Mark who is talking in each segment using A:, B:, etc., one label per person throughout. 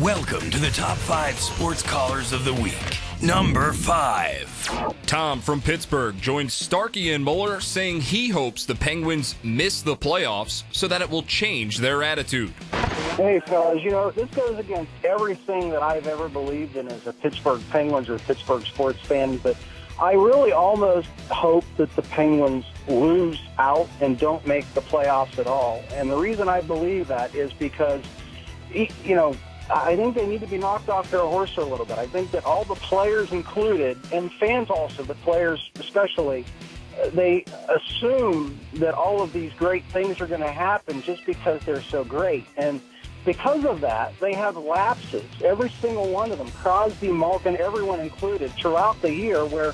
A: Welcome to the top 5 sports callers of the week. Number 5.
B: Tom from Pittsburgh joins Starkey and Mueller saying he hopes the Penguins miss the playoffs so that it will change their attitude.
C: Hey, fellas, this goes against everything that I've ever believed in as a Pittsburgh Penguins or Pittsburgh sports fan, but I really almost hope that the Penguins lose out and don't make the playoffs at all. And the reason I believe that is because, I think they need to be knocked off their horse a little bit. I think that all the players included, and fans also, but players especially, they assume that all of these great things are going to happen just because they're so great. And because of that, they have lapses, every single one of them, Crosby, Malkin, everyone included, throughout the year where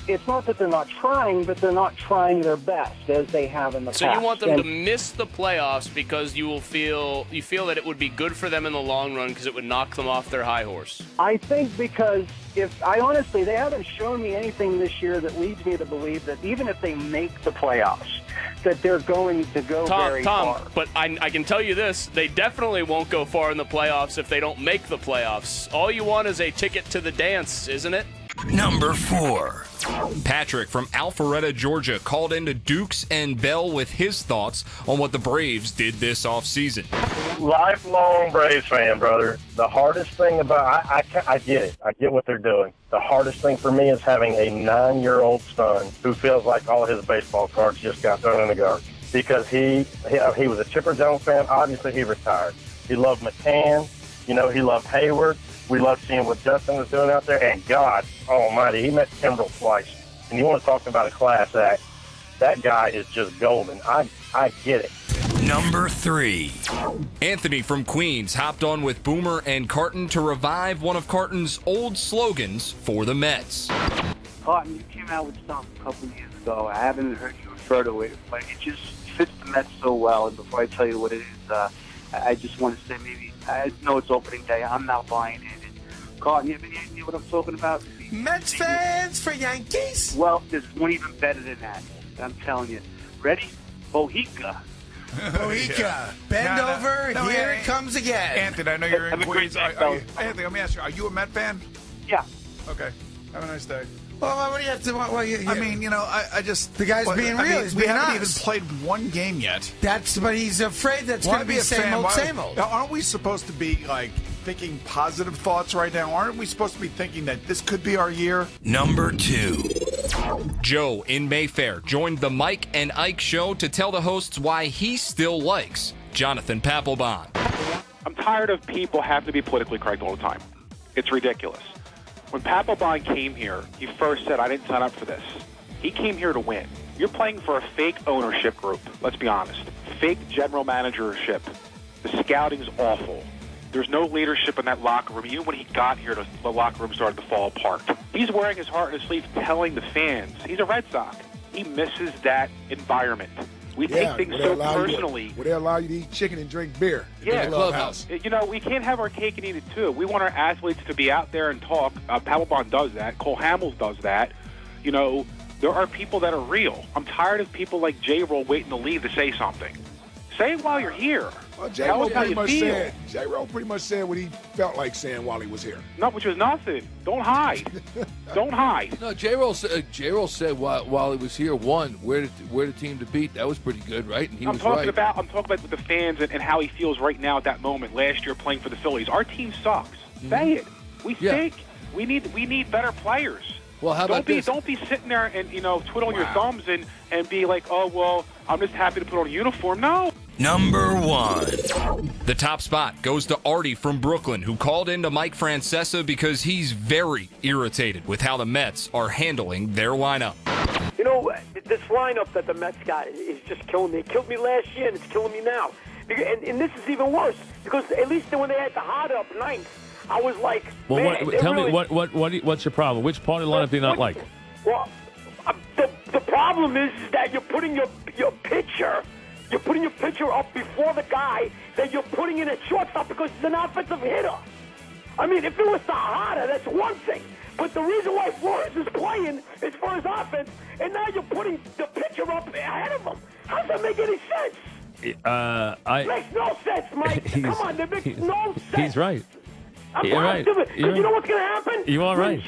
C: it's not that they're not trying, but they're not trying their best as they have in the past.
D: So you want them to miss the playoffs because you feel that it would be good for them in the long run because it would knock them off their high horse?
C: I think because they haven't shown me anything this year that leads me to believe that even if they make the playoffs, that they're going to go very far.
D: But I can tell you this, they definitely won't go far in the playoffs if they don't make the playoffs. All you want is a ticket to the dance, isn't it?
A: Number 4.
B: Patrick from Alpharetta, Georgia, called into Dukes and Bell with his thoughts on what the Braves did this offseason.
E: Lifelong Braves fan, brother. The hardest thing about I get it. I get what they're doing. The hardest thing for me is having a 9-year-old son who feels like all his baseball cards just got thrown in the garbage. Because he was a Chipper Jones fan. Obviously, he retired. He loved McCann. He loved Hayward. We loved seeing what Justin was doing out there. And God almighty, he met Kimbrel twice. And you want to talk about a class act. That guy is just golden. I get it.
A: Number 3.
B: Anthony from Queens hopped on with Boomer and Carton to revive one of Carton's old slogans for the Mets.
F: Carton, you came out with something a couple years ago. I haven't heard you refer to it, but it just fits the Mets so well. And before I tell you what it is, I just want to say I know it's opening day. I'm not buying it. And Carton, you have any idea what I'm talking about?
G: Mets fans for Yankees?
F: Well, there's one even better than that. I'm telling you. Ready? Bohica.
G: Bohica. Bend over. Here it comes again.
H: Anthony, I know you're in Queens. Anthony, let me ask you, are you a Met fan?
F: Yeah.
H: Okay. Have a nice day.
G: Well, what do you have to...
H: I just...
G: The guy's being real. He's being
H: we haven't
G: honest.
H: even played one game yet.
G: But he's afraid that's going to be same old, same old.
H: Aren't we supposed to be, thinking positive thoughts right now? Aren't we supposed to be thinking that this could be our year?
A: Number 2.
B: Joe in Mayfair joined the Mike and Ike show to tell the hosts why he still likes Jonathan Papelbon.
I: I'm tired of people having to be politically correct all the time. It's ridiculous. When Papelbon came here, he first said, I didn't sign up for this. He came here to win. You're playing for a fake ownership group, let's be honest. Fake general managership. The scouting's awful. There's no leadership in that locker room. Even when he got here, the locker room started to fall apart. He's wearing his heart on his sleeve, telling the fans, he's a Red Sox. He misses that environment. We take things so personally.
J: Would they allow you to eat chicken and drink beer in the clubhouse?
I: We can't have our cake and eat it, too. We want our athletes to be out there and talk. Papelbon does that. Cole Hamels does that. There are people that are real. I'm tired of people like J-Roll waiting to leave to say something. Say it while you're here.
J: Well, J-Roll pretty much said what he felt like saying while he was here.
I: No, which was nothing. Don't hide. Don't hide.
K: No, J-Roll said while he was here, where the team to beat. That was pretty good, right? And
I: I'm talking about with the fans and how he feels right now at that moment. Last year playing for the Phillies, our team sucks. Mm-hmm. Say it. We stink. We need better players.
K: Well, how about this?
I: Don't be sitting there and twiddling your thumbs and be like, oh well, I'm just happy to put on a uniform. No.
A: Number 1.
B: The top spot goes to Artie from Brooklyn, who called into Mike Francesa because he's very irritated with how the Mets are handling their lineup.
L: This lineup that the Mets got is just killing me. It killed me last year, and it's killing me now. And this is even worse, because at least when they had the hot up ninth, I was like,
M: tell me what's your problem? Which part of the lineup do you not like?
L: Well, the problem is that you're putting your pitcher. You're putting your pitcher up before the guy that you're putting in at shortstop because he's an offensive hitter. I mean, if it was Sahara, that's one thing. But the reason why Flores is playing is for his offense, and now you're putting the pitcher up ahead of him. How does that make any sense? Makes no sense, Mike. Come on, that makes no sense.
M: He's right. You're right.
L: Because you know what's going to happen?
M: You are right.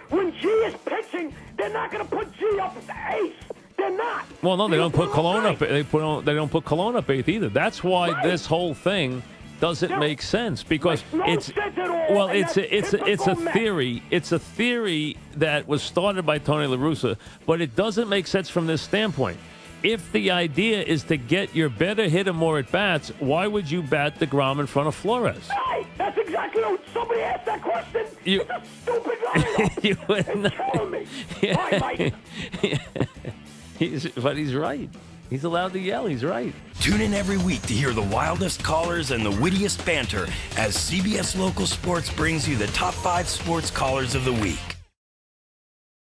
L: When G is pitching, they're not going to put G up as the ace. They're not.
M: Well, no, they don't put Cologne up. They don't put Cologne up eighth either. That's why this whole thing doesn't make sense because it's
L: sense at all,
M: well, it's a theory. It's a theory that was started by Tony La Russa, but it doesn't make sense from this standpoint. If the idea is to get your better hitter more at bats, why would you bat DeGrom in front of Flores?
L: Right. That's exactly what somebody asked that question. It's a stupid lineup.
M: You wouldn't.
L: It's killing me. Why, Mike?
M: But he's right. He's allowed to yell. He's right.
A: Tune in every week to hear the wildest callers and the wittiest banter as CBS Local Sports brings you the top 5 sports callers of the week.